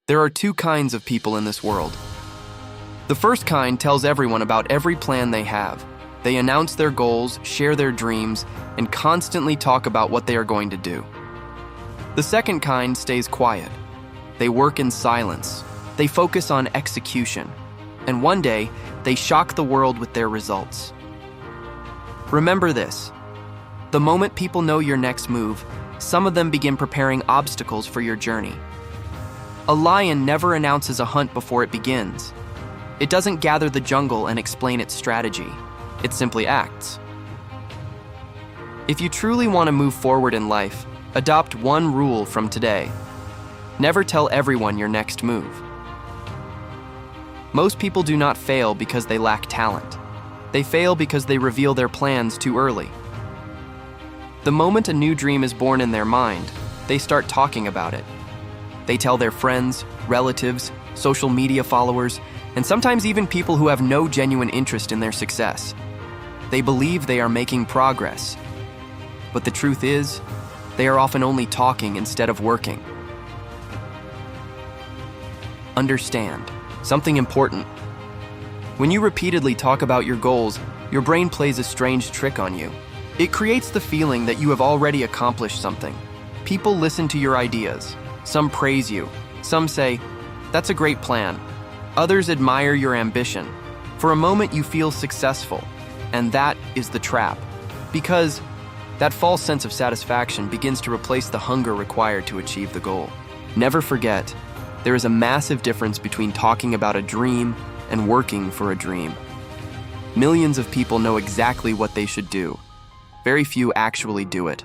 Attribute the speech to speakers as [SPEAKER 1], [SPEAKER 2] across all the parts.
[SPEAKER 1] There are two kinds of people in this world. The first kind tells everyone about every plan they have. They announce their goals, share their dreams, and constantly talk about what they are going to do. The second kind stays quiet. They work in silence. They focus on execution. And one day, they shock the world with their results. Remember this. The moment people know your next move, some of them begin preparing obstacles for your journey. A lion never announces a hunt before it begins. It doesn't gather the jungle and explain its strategy. It simply acts. If you truly want to move forward in life, adopt one rule from today. Never tell everyone your next move. Most people do not fail because they lack talent. They fail because they reveal their plans too early. The moment a new dream is born in their mind, they start talking about it. They tell their friends, relatives, social media followers, and sometimes even people who have no genuine interest in their success. They believe they are making progress. But the truth is, they are often only talking instead of working. Understand something important. When you repeatedly talk about your goals, your brain plays a strange trick on you. It creates the feeling that you have already accomplished something. People listen to your ideas. Some praise you. Some say, "That's a great plan." Others admire your ambition. For a moment, you feel successful. And that is the trap. Because that false sense of satisfaction begins to replace the hunger required to achieve the goal. Never forget, there is a massive difference between talking about a dream and working for a dream. Millions of people know exactly what they should do. Very few actually do it.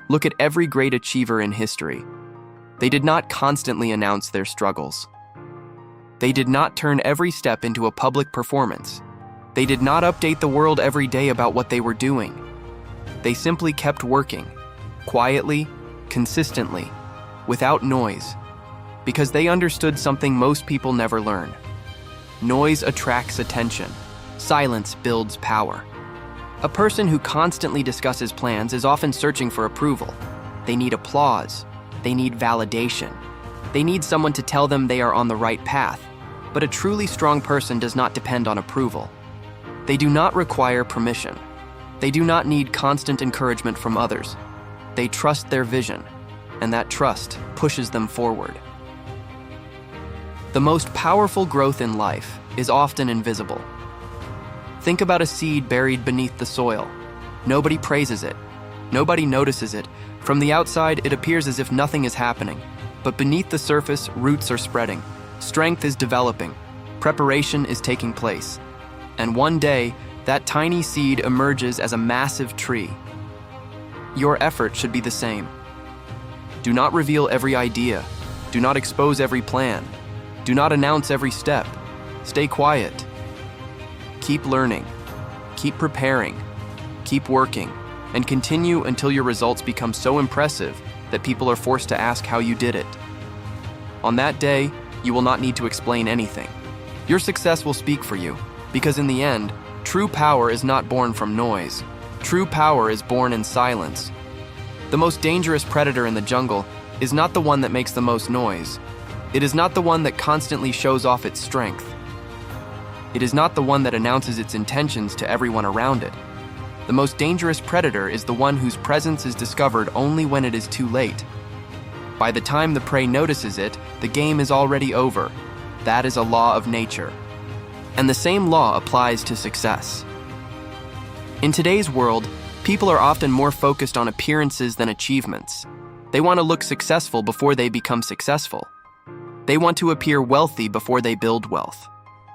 [SPEAKER 1] Look at every great achiever in history. They did not constantly announce their struggles. They did not turn every step into a public performance. They did not update the world every day about what they were doing. They simply kept working, quietly, consistently, without noise, because they understood something most people never learn. Noise attracts attention. Silence builds power. A person who constantly discusses plans is often searching for approval. They need applause. They need validation. They need someone to tell them they are on the right path. But a truly strong person does not depend on approval. They do not require permission. They do not need constant encouragement from others. They trust their vision, and that trust pushes them forward. The most powerful growth in life is often invisible. Think about a seed buried beneath the soil. Nobody praises it. Nobody notices it. From the outside, it appears as if nothing is happening. But beneath the surface, roots are spreading. Strength is developing. Preparation is taking place. And one day, that tiny seed emerges as a massive tree. Your effort should be the same. Do not reveal every idea. Do not expose every plan. Do not announce every step. Stay quiet. Keep learning. Keep preparing. Keep working. And continue until your results become so impressive that people are forced to ask how you did it. On that day, you will not need to explain anything. Your success will speak for you, because in the end, true power is not born from noise. True power is born in silence. The most dangerous predator in the jungle is not the one that makes the most noise. It is not the one that constantly shows off its strength. It is not the one that announces its intentions to everyone around it. The most dangerous predator is the one whose presence is discovered only when it is too late. By the time the prey notices it, the game is already over. That is a law of nature. And the same law applies to success. In today's world, people are often more focused on appearances than achievements. They want to look successful before they become successful. They want to appear wealthy before they build wealth.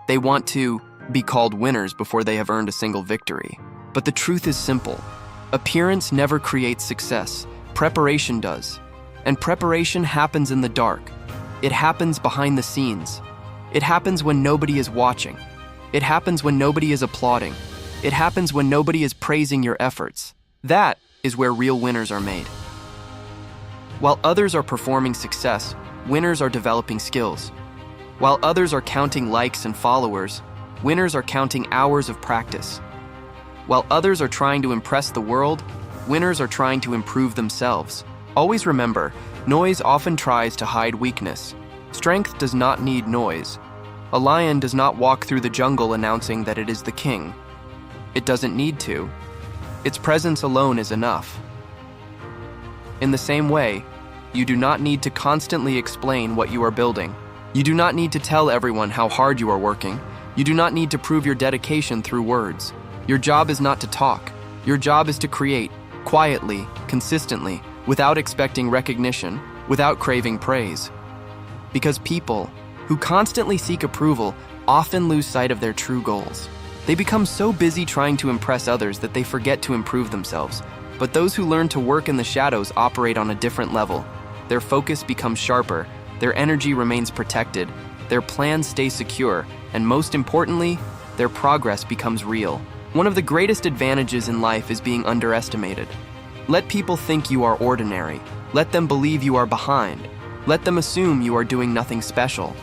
[SPEAKER 1] They want to be called winners before they have earned a single victory. But the truth is simple. Appearance never creates success. Preparation does. And preparation happens in the dark. It happens behind the scenes. It happens when nobody is watching. It happens when nobody is applauding. It happens when nobody is praising your efforts. That is where real winners are made. While others are performing success, winners are developing skills. While others are counting likes and followers, winners are counting hours of practice. While others are trying to impress the world, winners are trying to improve themselves. Always remember, noise often tries to hide weakness. Strength does not need noise. A lion does not walk through the jungle announcing that it is the king. It doesn't need to. Its presence alone is enough. In the same way, you do not need to constantly explain what you are building. You do not need to tell everyone how hard you are working. You do not need to prove your dedication through words. Your job is not to talk. Your job is to create, quietly, consistently, without expecting recognition, without craving praise. Because people who constantly seek approval often lose sight of their true goals. They become so busy trying to impress others that they forget to improve themselves. But those who learn to work in the shadows operate on a different level. Their focus becomes sharper, their energy remains protected, their plans stay secure, and most importantly, their progress becomes real. One of the greatest advantages in life is being underestimated. Let people think you are ordinary. Let them believe you are behind. Let them assume you are doing nothing special.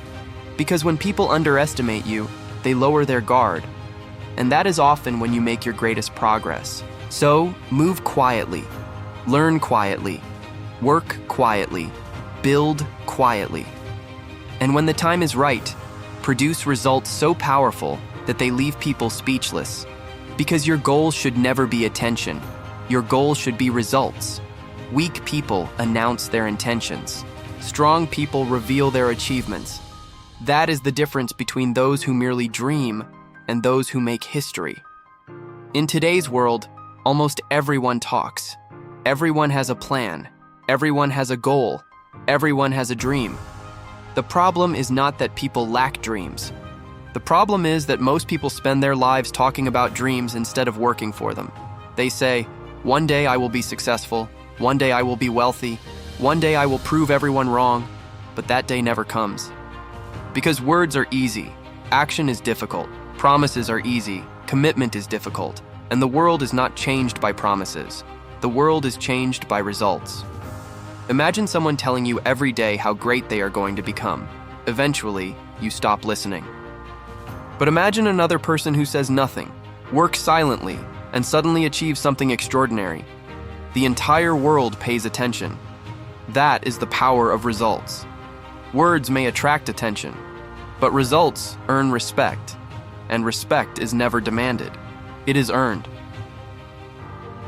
[SPEAKER 1] Because when people underestimate you, they lower their guard. And that is often when you make your greatest progress. So, move quietly, learn quietly, work quietly, build quietly. And when the time is right, produce results so powerful that they leave people speechless. Because your goal should never be attention. Your goal should be results. Weak people announce their intentions. Strong people reveal their achievements. That is the difference between those who merely dream and those who make history. In today's world, almost everyone talks. Everyone has a plan. Everyone has a goal. Everyone has a dream. The problem is not that people lack dreams. The problem is that most people spend their lives talking about dreams instead of working for them. They say, one day I will be successful, one day I will be wealthy, one day I will prove everyone wrong, but that day never comes. Because words are easy, action is difficult, promises are easy, commitment is difficult, and the world is not changed by promises. The world is changed by results. Imagine someone telling you every day how great they are going to become. Eventually, you stop listening. But imagine another person who says nothing, works silently, and suddenly achieves something extraordinary. The entire world pays attention. That is the power of results. Words may attract attention, but results earn respect, and respect is never demanded. It is earned.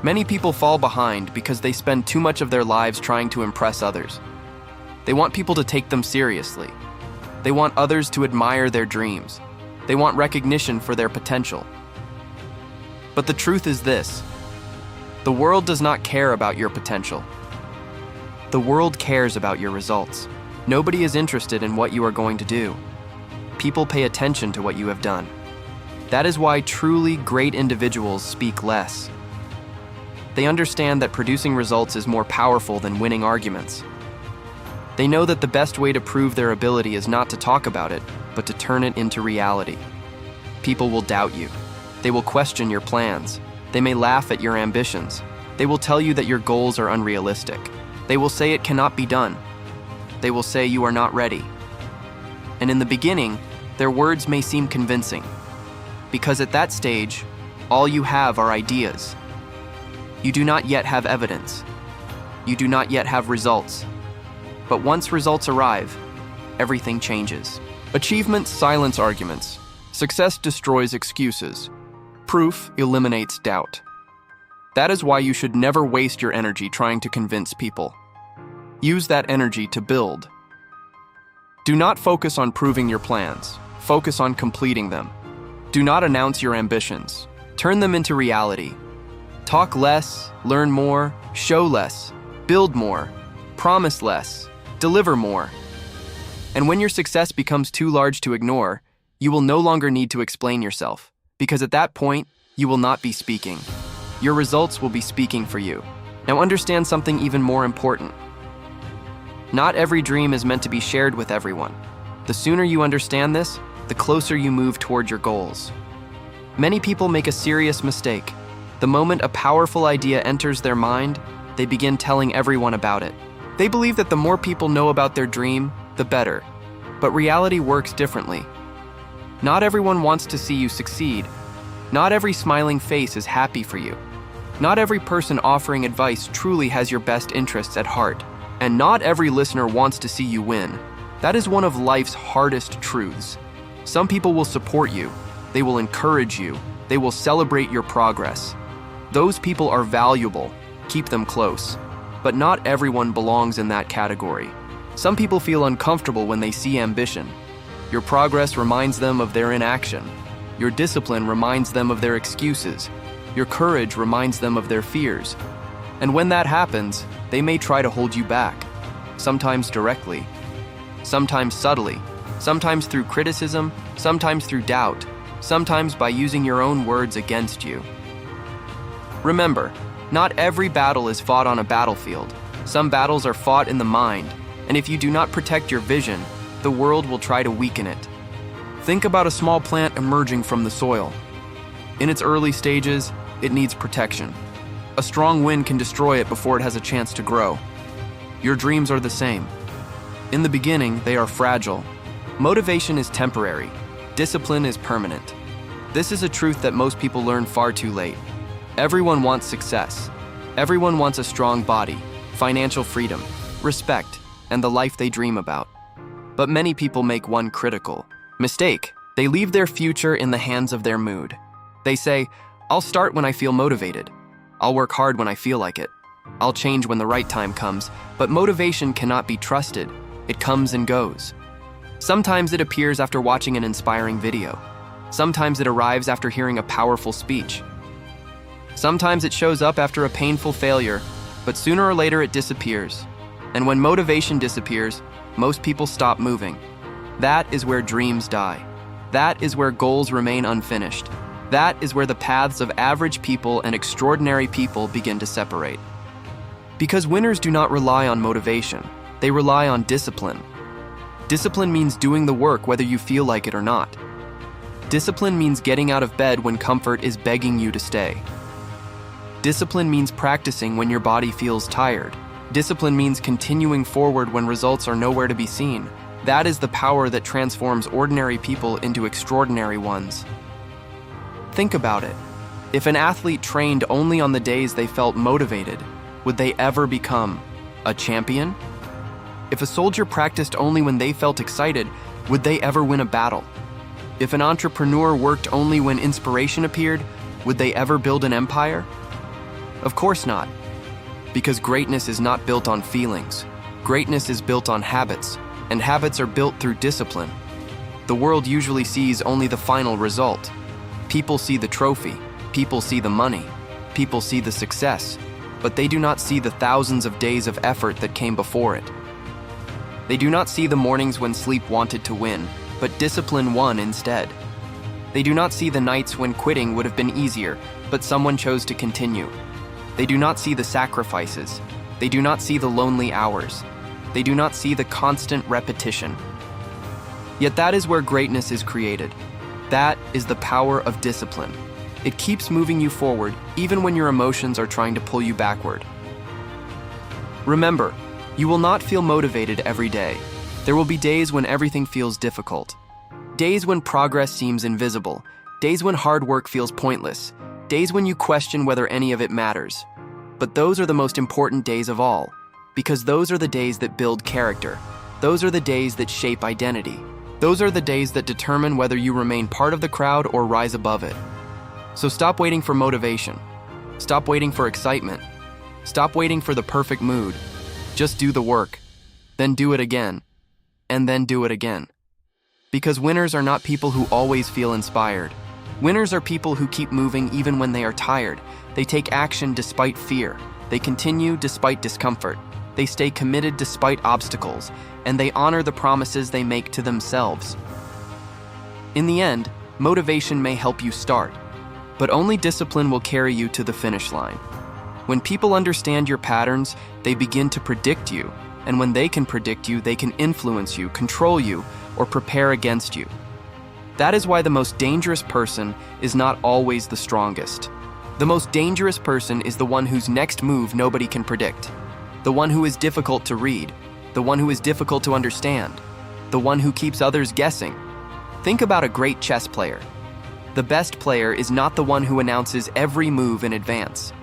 [SPEAKER 1] Many people fall behind because they spend too much of their lives trying to impress others. They want people to take them seriously. They want others to admire their dreams. They want recognition for their potential. But the truth is this: the world does not care about your potential. The world cares about your results. Nobody is interested in what you are going to do. People pay attention to what you have done. That is why truly great individuals speak less. They understand that producing results is more powerful than winning arguments. They know that the best way to prove their ability is not to talk about it, but to turn it into reality. People will doubt you. They will question your plans. They may laugh at your ambitions. They will tell you that your goals are unrealistic. They will say it cannot be done. They will say you are not ready. And in the beginning, their words may seem convincing, because at that stage, all you have are ideas. You do not yet have evidence. You do not yet have results. But once results arrive, everything changes. Achievements silence arguments. Success destroys excuses. Proof eliminates doubt. That is why you should never waste your energy trying to convince people. Use that energy to build. Do not focus on proving your plans. Focus on completing them. Do not announce your ambitions. Turn them into reality. Talk less, learn more, show less, build more, promise less, deliver more. And when your success becomes too large to ignore, you will no longer need to explain yourself, because at that point, you will not be speaking. Your results will be speaking for you. Now understand something even more important. Not every dream is meant to be shared with everyone. The sooner you understand this, the closer you move toward your goals. Many people make a serious mistake. The moment a powerful idea enters their mind, they begin telling everyone about it. They believe that the more people know about their dream, the better. But reality works differently. Not everyone wants to see you succeed. Not every smiling face is happy for you. Not every person offering advice truly has your best interests at heart. And not every listener wants to see you win. That is one of life's hardest truths. Some people will support you, they will encourage you, they will celebrate your progress. Those people are valuable, keep them close. But not everyone belongs in that category. Some people feel uncomfortable when they see ambition. Your progress reminds them of their inaction. Your discipline reminds them of their excuses. Your courage reminds them of their fears. And when that happens, they may try to hold you back. Sometimes directly, sometimes subtly, sometimes through criticism, sometimes through doubt, sometimes by using your own words against you. Remember, not every battle is fought on a battlefield. Some battles are fought in the mind, and if you do not protect your vision, the world will try to weaken it. Think about a small plant emerging from the soil. In its early stages, it needs protection. A strong wind can destroy it before it has a chance to grow. Your dreams are the same. In the beginning, they are fragile. Motivation is temporary. Discipline is permanent. This is a truth that most people learn far too late. Everyone wants success. Everyone wants a strong body, financial freedom, respect, and the life they dream about. But many people make one critical mistake. They leave their future in the hands of their mood. They say, "I'll start when I feel motivated. I'll work hard when I feel like it. I'll change when the right time comes." But motivation cannot be trusted. It comes and goes. Sometimes it appears after watching an inspiring video. Sometimes it arrives after hearing a powerful speech. Sometimes it shows up after a painful failure, but sooner or later it disappears. And when motivation disappears, most people stop moving. That is where dreams die. That is where goals remain unfinished. That is where the paths of average people and extraordinary people begin to separate. Because winners do not rely on motivation, they rely on discipline. Discipline means doing the work whether you feel like it or not. Discipline means getting out of bed when comfort is begging you to stay. Discipline means practicing when your body feels tired. Discipline means continuing forward when results are nowhere to be seen. That is the power that transforms ordinary people into extraordinary ones. Think about it. If an athlete trained only on the days they felt motivated, would they ever become a champion? If a soldier practiced only when they felt excited, would they ever win a battle? If an entrepreneur worked only when inspiration appeared, would they ever build an empire? Of course not. Because greatness is not built on feelings. Greatness is built on habits, and habits are built through discipline. The world usually sees only the final result. People see the trophy, people see the money, people see the success, but they do not see the thousands of days of effort that came before it. They do not see the mornings when sleep wanted to win, but discipline won instead. They do not see the nights when quitting would have been easier, but someone chose to continue. They do not see the sacrifices. They do not see the lonely hours. They do not see the constant repetition. Yet that is where greatness is created. That is the power of discipline. It keeps moving you forward, even when your emotions are trying to pull you backward. Remember, you will not feel motivated every day. There will be days when everything feels difficult. Days when progress seems invisible. Days when hard work feels pointless. Days when you question whether any of it matters. But those are the most important days of all, because those are the days that build character. Those are the days that shape identity. Those are the days that determine whether you remain part of the crowd or rise above it. So stop waiting for motivation. Stop waiting for excitement. Stop waiting for the perfect mood. Just do the work, then do it again, and then do it again. Because winners are not people who always feel inspired. Winners are people who keep moving even when they are tired. They take action despite fear. They continue despite discomfort. They stay committed despite obstacles, and they honor the promises they make to themselves. In the end, motivation may help you start, but only discipline will carry you to the finish line. When people understand your patterns, they begin to predict you, and when they can predict you, they can influence you, control you, or prepare against you. That is why the most dangerous person is not always the strongest. The most dangerous person is the one whose next move nobody can predict. The one who is difficult to read. The one who is difficult to understand. The one who keeps others guessing. Think about a great chess player. The best player is not the one who announces every move in advance.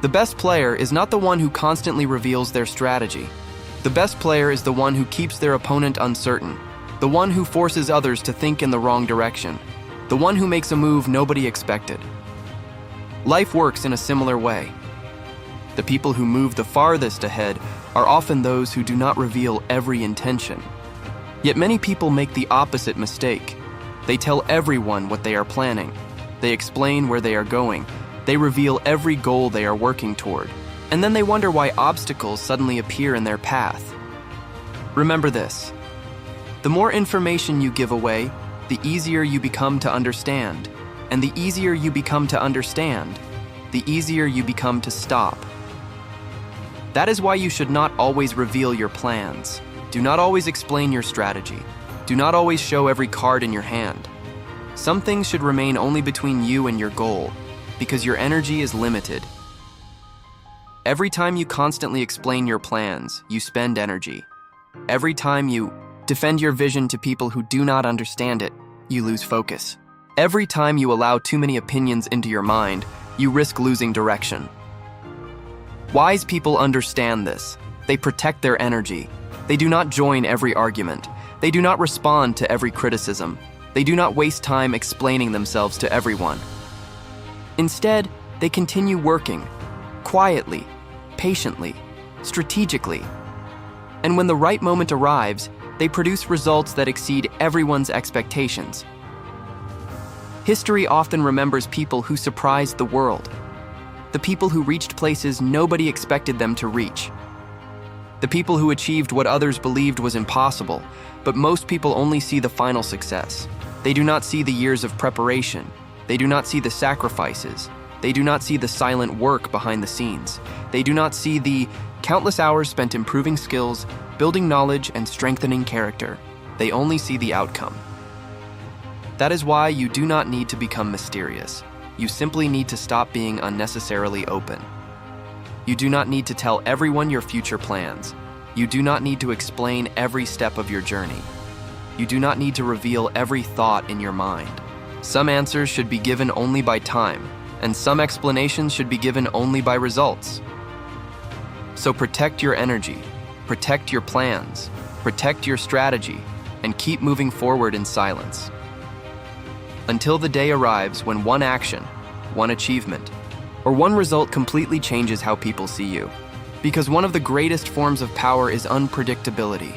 [SPEAKER 1] The best player is not the one who constantly reveals their strategy. The best player is the one who keeps their opponent uncertain, the one who forces others to think in the wrong direction, the one who makes a move nobody expected. Life works in a similar way. The people who move the farthest ahead are often those who do not reveal every intention. Yet many people make the opposite mistake. They tell everyone what they are planning. They explain where they are going. They reveal every goal they are working toward. And then they wonder why obstacles suddenly appear in their path. Remember this: the more information you give away, the easier you become to understand. And the easier you become to understand, the easier you become to stop. That is why you should not always reveal your plans. Do not always explain your strategy. Do not always show every card in your hand. Some things should remain only between you and your goal, because your energy is limited. Every time you constantly explain your plans, you spend energy. Every time you defend your vision to people who do not understand it, you lose focus. Every time you allow too many opinions into your mind, you risk losing direction. Wise people understand this. They protect their energy. They do not join every argument. They do not respond to every criticism. They do not waste time explaining themselves to everyone. Instead, they continue working, quietly, patiently, strategically. And when the right moment arrives, they produce results that exceed everyone's expectations. History often remembers people who surprised the world, the people who reached places nobody expected them to reach, the people who achieved what others believed was impossible, but most people only see the final success. They do not see the years of preparation. They do not see the sacrifices. They do not see the silent work behind the scenes. They do not see the countless hours spent improving skills, building knowledge, and strengthening character. They only see the outcome. That is why you do not need to become mysterious. You simply need to stop being unnecessarily open. You do not need to tell everyone your future plans. You do not need to explain every step of your journey. You do not need to reveal every thought in your mind. Some answers should be given only by time, and some explanations should be given only by results. So protect your energy, protect your plans, protect your strategy, and keep moving forward in silence. Until the day arrives when one action, one achievement, or one result completely changes how people see you. Because one of the greatest forms of power is unpredictability.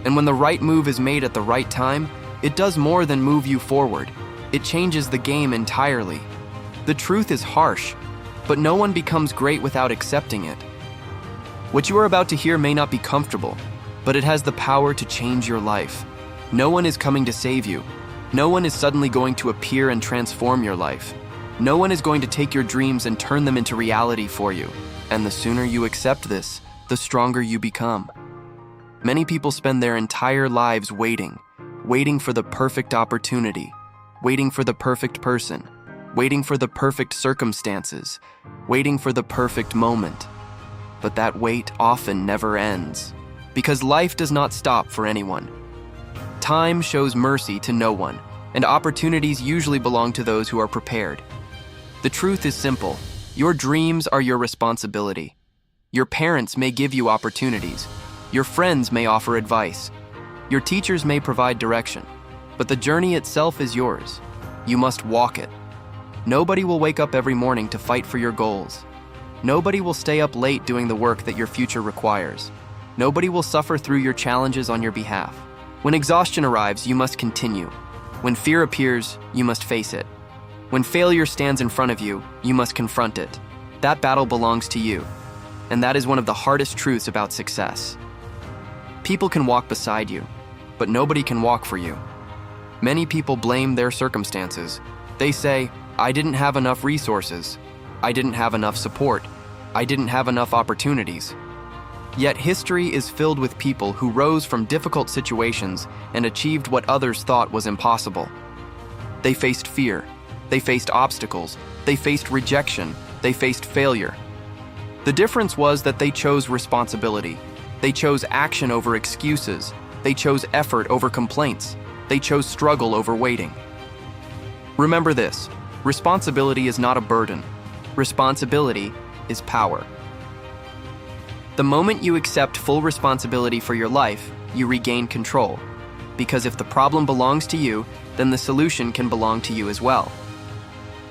[SPEAKER 1] And when the right move is made at the right time, it does more than move you forward. It changes the game entirely. The truth is harsh, but no one becomes great without accepting it. What you are about to hear may not be comfortable, but it has the power to change your life. No one is coming to save you. No one is suddenly going to appear and transform your life. No one is going to take your dreams and turn them into reality for you. And the sooner you accept this, the stronger you become. Many people spend their entire lives waiting for the perfect opportunity, waiting for the perfect person, waiting for the perfect circumstances, waiting for the perfect moment. But that wait often never ends, because life does not stop for anyone. Time shows mercy to no one, and opportunities usually belong to those who are prepared. The truth is simple. Your dreams are your responsibility. Your parents may give you opportunities. Your friends may offer advice. Your teachers may provide direction. But the journey itself is yours. You must walk it. Nobody will wake up every morning to fight for your goals. Nobody will stay up late doing the work that your future requires. Nobody will suffer through your challenges on your behalf. When exhaustion arrives, you must continue. When fear appears, you must face it. When failure stands in front of you, you must confront it. That battle belongs to you. And that is one of the hardest truths about success. People can walk beside you, but nobody can walk for you. Many people blame their circumstances. They say, I didn't have enough resources. I didn't have enough support. I didn't have enough opportunities. Yet history is filled with people who rose from difficult situations and achieved what others thought was impossible. They faced fear. They faced obstacles. They faced rejection. They faced failure. The difference was that they chose responsibility. They chose action over excuses. They chose effort over complaints. They chose struggle over waiting. Remember this: responsibility is not a burden. Responsibility is power. The The moment you accept full responsibility for your life, you regain control. Because if the problem belongs to you, then the solution can belong to you as well.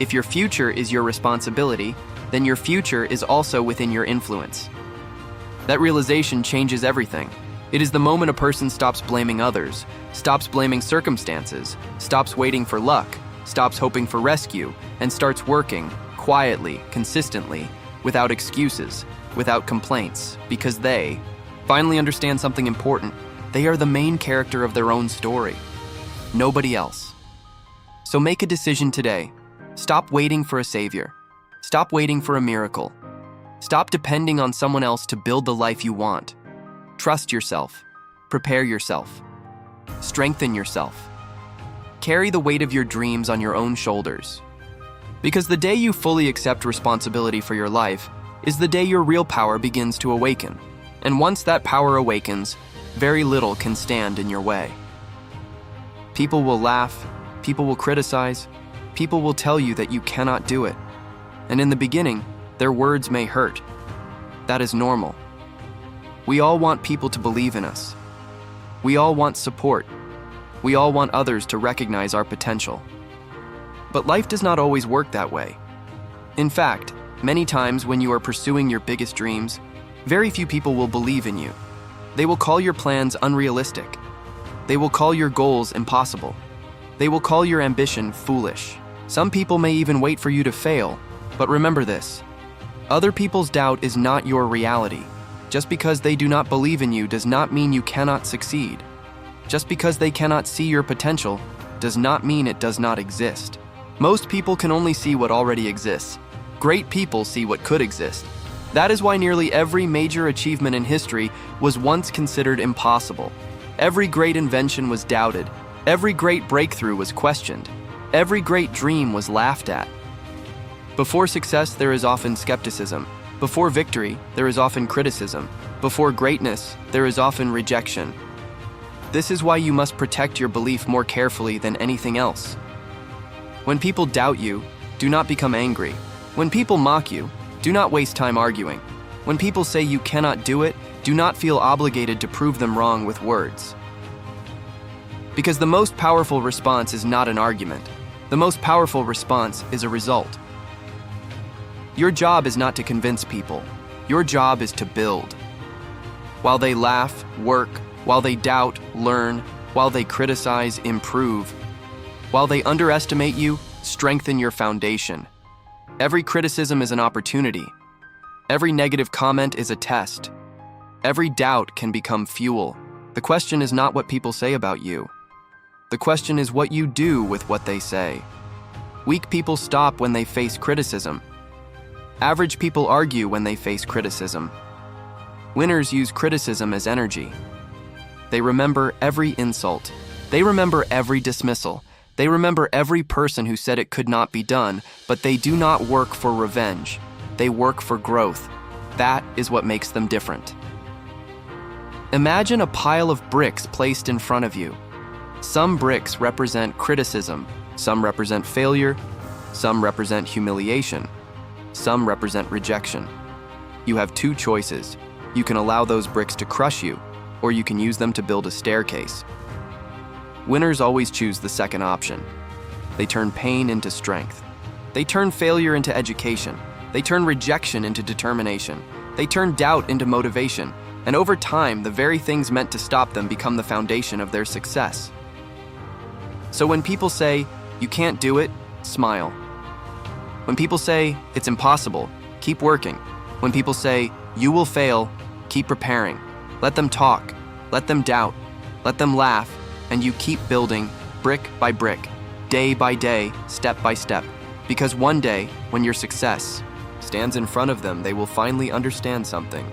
[SPEAKER 1] If your future is your responsibility, then your future is also within your influence. That realization changes everything. It is the moment a person stops blaming others, stops blaming circumstances, stops waiting for luck, stops hoping for rescue, and starts working, quietly, consistently, without excuses, without complaints, because they finally understand something important. They are the main character of their own story. Nobody else. So make a decision today. Stop waiting for a savior. Stop waiting for a miracle. Stop depending on someone else to build the life you want. Trust yourself. Prepare yourself. Strengthen yourself. Carry the weight of your dreams on your own shoulders. Because the day you fully accept responsibility for your life is the day your real power begins to awaken. And once that power awakens, very little can stand in your way. People will laugh, people will criticize, people will tell you that you cannot do it. And in the beginning, their words may hurt. That is normal. We all want people to believe in us. We all want support. We all want others to recognize our potential. But life does not always work that way. In fact, many times when you are pursuing your biggest dreams, very few people will believe in you. They will call your plans unrealistic. They will call your goals impossible. They will call your ambition foolish. Some people may even wait for you to fail, but remember this: other people's doubt is not your reality. Just because they do not believe in you does not mean you cannot succeed. Just because they cannot see your potential does not mean it does not exist. Most people can only see what already exists. Great people see what could exist. That is why nearly every major achievement in history was once considered impossible. Every great invention was doubted. Every great breakthrough was questioned. Every great dream was laughed at. Before success, there is often skepticism. Before victory, there is often criticism. Before greatness, there is often rejection. This is why you must protect your belief more carefully than anything else. When people doubt you, do not become angry. When people mock you, do not waste time arguing. When people say you cannot do it, do not feel obligated to prove them wrong with words. Because the most powerful response is not an argument. The most powerful response is a result. Your job is not to convince people. Your job is to build. While they laugh, work. While they doubt, learn. While they criticize, improve. While they underestimate you, strengthen your foundation. Every criticism is an opportunity. Every negative comment is a test. Every doubt can become fuel. The question is not what people say about you. The question is what you do with what they say. Weak people stop when they face criticism. Average people argue when they face criticism. Winners use criticism as energy. They remember every insult. They remember every dismissal. They remember every person who said it could not be done, but they do not work for revenge. They work for growth. That is what makes them different. Imagine a pile of bricks placed in front of you. Some bricks represent criticism. Some represent failure. Some represent humiliation. Some represent rejection. You have two choices. You can allow those bricks to crush you, or you can use them to build a staircase. Winners always choose the second option. They turn pain into strength. They turn failure into education. They turn rejection into determination. They turn doubt into motivation. And over time, the very things meant to stop them become the foundation of their success. So when people say, "You can't do it," smile. When people say, "It's impossible," keep working. When people say, "You will fail," keep preparing. Let them talk. Let them doubt. Let them laugh. And you keep building, brick by brick, day by day, step by step. Because one day, when your success stands in front of them, they will finally understand something.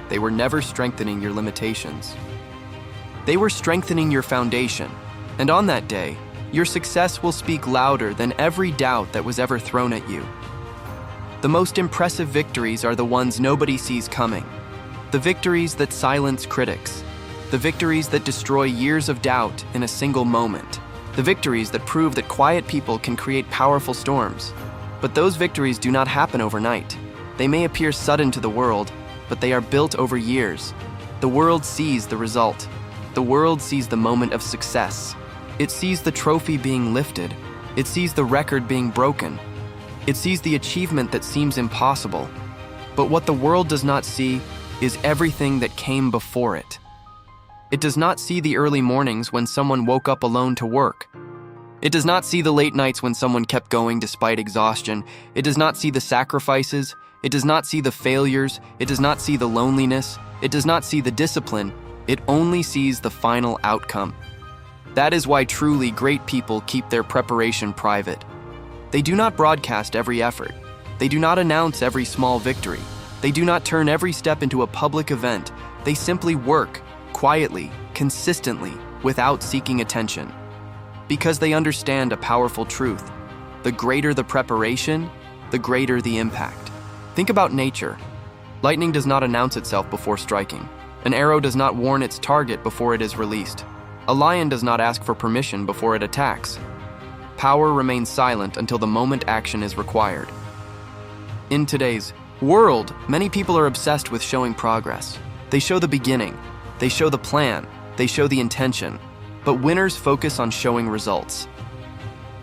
[SPEAKER 1] They were never strengthening your limitations. They were strengthening your foundation. And on that day, your success will speak louder than every doubt that was ever thrown at you. The most impressive victories are the ones nobody sees coming. The victories that silence critics. The victories that destroy years of doubt in a single moment. The victories that prove that quiet people can create powerful storms. But those victories do not happen overnight. They may appear sudden to the world, but they are built over years. The world sees the result. The world sees the moment of success. It sees the trophy being lifted. It sees the record being broken. It sees the achievement that seems impossible. But what the world does not see is everything that came before it. It does not see the early mornings when someone woke up alone to work. It does not see the late nights when someone kept going despite exhaustion. It does not see the sacrifices. It does not see the failures. It does not see the loneliness. It does not see the discipline. It only sees the final outcome. That is why truly great people keep their preparation private. They do not broadcast every effort. They do not announce every small victory. They do not turn every step into a public event. They simply work, quietly, consistently, without seeking attention. Because they understand a powerful truth. The greater the preparation, the greater the impact. Think about nature. Lightning does not announce itself before striking. An arrow does not warn its target before it is released. A lion does not ask for permission before it attacks. Power remains silent until the moment action is required. In today's world, many people are obsessed with showing progress. They show the beginning, they show the plan, they show the intention, but winners focus on showing results.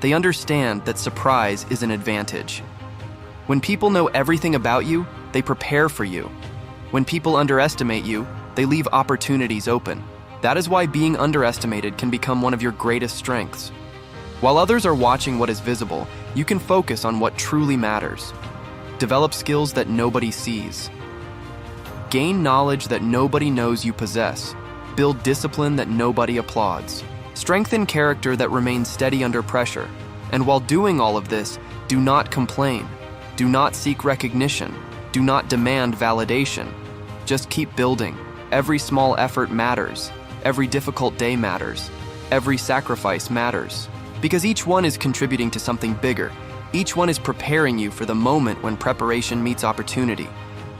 [SPEAKER 1] They understand that surprise is an advantage. When people know everything about you, they prepare for you. When people underestimate you, they leave opportunities open. That is why being underestimated can become one of your greatest strengths. While others are watching what is visible, you can focus on what truly matters. Develop skills that nobody sees. Gain knowledge that nobody knows you possess. Build discipline that nobody applauds. Strengthen character that remains steady under pressure. And while doing all of this, do not complain. Do not seek recognition. Do not demand validation. Just keep building. Every small effort matters. Every difficult day matters. Every sacrifice matters. Because each one is contributing to something bigger. Each one is preparing you for the moment when preparation meets opportunity.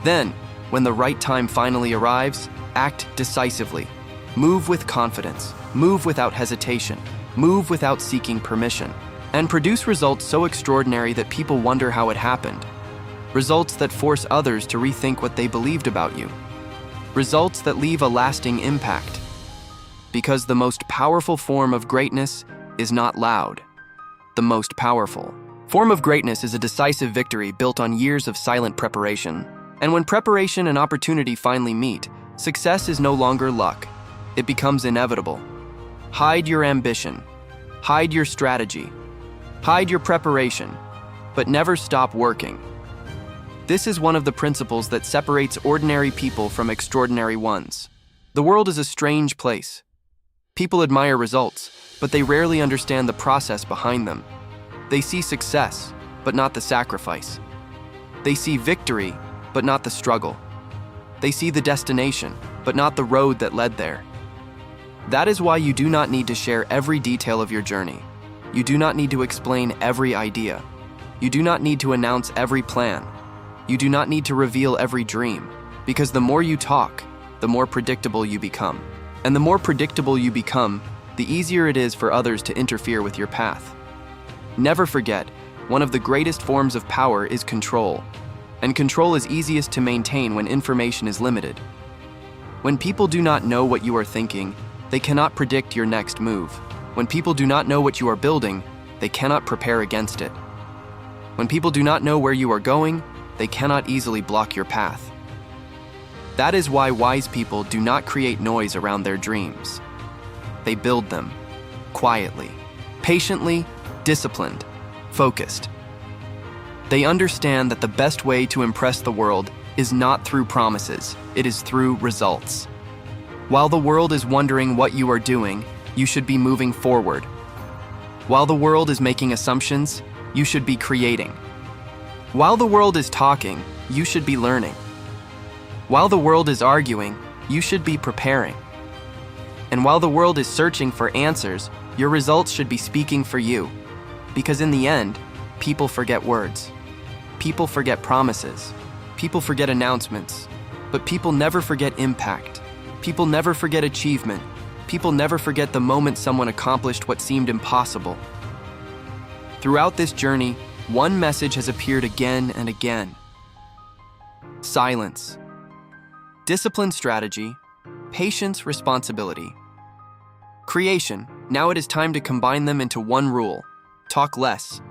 [SPEAKER 1] Then, when the right time finally arrives, act decisively. Move with confidence. Move without hesitation. Move without seeking permission. And produce results so extraordinary that people wonder how it happened. Results that force others to rethink what they believed about you. Results that leave a lasting impact. Because the most powerful form of greatness is not loud. The most powerful form of greatness is a decisive victory built on years of silent preparation. And when preparation and opportunity finally meet, success is no longer luck. It becomes inevitable. Hide your ambition. Hide your strategy. Hide your preparation. But never stop working. This is one of the principles that separates ordinary people from extraordinary ones. The world is a strange place. People admire results, but they rarely understand the process behind them. They see success, but not the sacrifice. They see victory, but not the struggle. They see the destination, but not the road that led there. That is why you do not need to share every detail of your journey. You do not need to explain every idea. You do not need to announce every plan. You do not need to reveal every dream, because the more you talk, the more predictable you become. And the more predictable you become, the easier it is for others to interfere with your path. Never forget, one of the greatest forms of power is control. And control is easiest to maintain when information is limited. When people do not know what you are thinking, they cannot predict your next move. When people do not know what you are building, they cannot prepare against it. When people do not know where you are going, they cannot easily block your path. That is why wise people do not create noise around their dreams. They build them quietly, patiently, disciplined, focused. They understand that the best way to impress the world is not through promises, it is through results. While the world is wondering what you are doing, you should be moving forward. While the world is making assumptions, you should be creating. While the world is talking, you should be learning. While the world is arguing, you should be preparing. And while the world is searching for answers, your results should be speaking for you. Because in the end, people forget words. People forget promises. People forget announcements. But people never forget impact. People never forget achievement. People never forget the moment someone accomplished what seemed impossible. Throughout this journey, one message has appeared again and again. Silence. Discipline, strategy. Patience, responsibility. Creation. Now it is time to combine them into one rule. Talk less.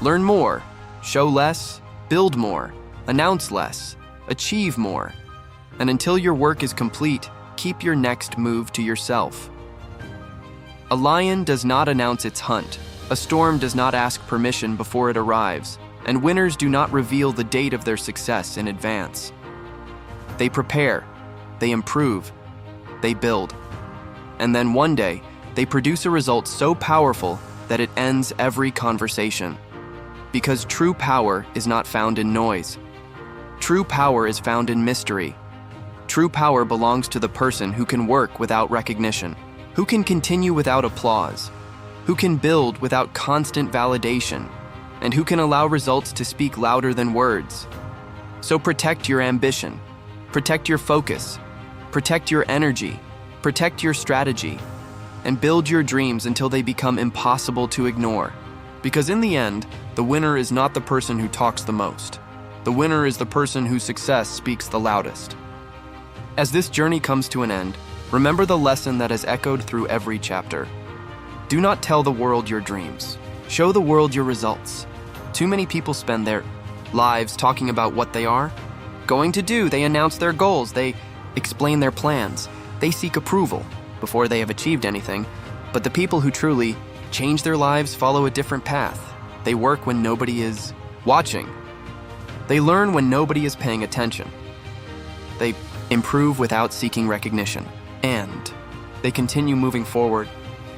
[SPEAKER 1] Learn more. Show less. Build more. Announce less. Achieve more. And until your work is complete, keep your next move to yourself. A lion does not announce its hunt. A storm does not ask permission before it arrives. And winners do not reveal the date of their success in advance. They prepare. They improve. They build. And then one day, they produce a result so powerful that it ends every conversation. Because true power is not found in noise. True power is found in mystery. True power belongs to the person who can work without recognition, who can continue without applause, who can build without constant validation, and who can allow results to speak louder than words. So protect your ambition, protect your focus, protect your energy, protect your strategy, and build your dreams until they become impossible to ignore. Because in the end, the winner is not the person who talks the most. The winner is the person whose success speaks the loudest. As this journey comes to an end, remember the lesson that has echoed through every chapter. Do not tell the world your dreams. Show the world your results. Too many people spend their lives talking about what they are going to do. They announce their goals. They explain their plans. They seek approval before they have achieved anything. But the people who truly change their lives follow a different path. They work when nobody is watching. They learn when nobody is paying attention. They improve without seeking recognition. And they continue moving forward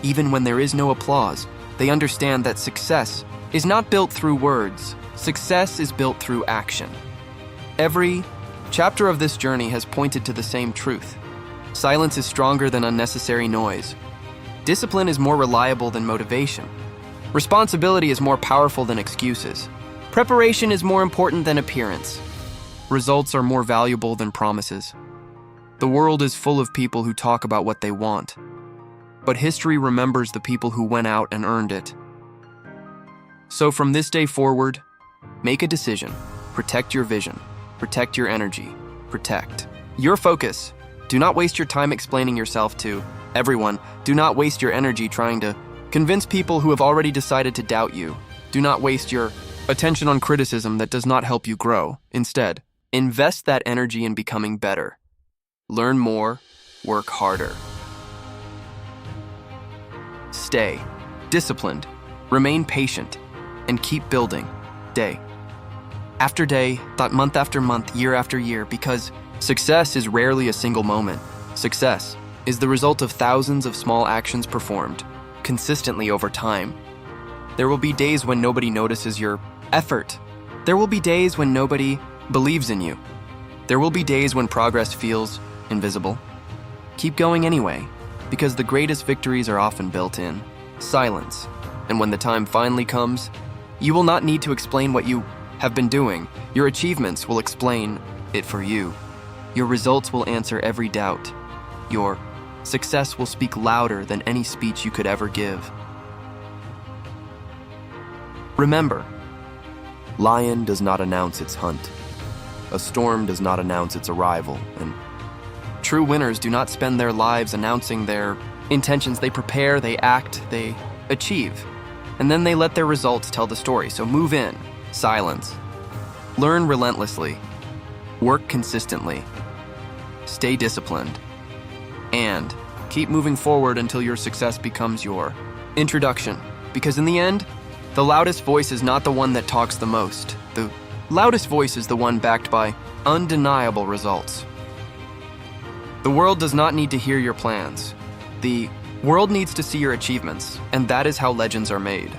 [SPEAKER 1] even when there is no applause. They understand that success is not built through words. Success is built through action. Every chapter of this journey has pointed to the same truth. Silence is stronger than unnecessary noise. Discipline is more reliable than motivation. Responsibility is more powerful than excuses. Preparation is more important than appearance. Results are more valuable than promises. The world is full of people who talk about what they want, but history remembers the people who went out and earned it. So from this day forward, make a decision. Protect your vision. Protect your energy. Protect your focus. Do not waste your time explaining yourself to everyone. Do not waste your energy trying to convince people who have already decided to doubt you. Do not waste your attention on criticism that does not help you grow. Instead, invest that energy in becoming better. Learn more, work harder. Stay disciplined, remain patient, and keep building day after day, month after month, year after year, because success is rarely a single moment. Success is the result of thousands of small actions performed consistently over time. There will be days when nobody notices your effort. There will be days when nobody believes in you. There will be days when progress feels invisible. Keep going anyway, because the greatest victories are often built in silence. And when the time finally comes, you will not need to explain what you have been doing. Your achievements will explain it for you. Your results will answer every doubt. Your success will speak louder than any speech you could ever give. Remember, lion does not announce its hunt. A storm does not announce its arrival. And true winners do not spend their lives announcing their intentions. They prepare, they act, they achieve. And then they let their results tell the story. So move in silence. Learn relentlessly. Work consistently. Stay disciplined. And keep moving forward until your success becomes your introduction. Because in the end, the loudest voice is not the one that talks the most. The loudest voice is the one backed by undeniable results. The world does not need to hear your plans. The world needs to see your achievements, and that is how legends are made.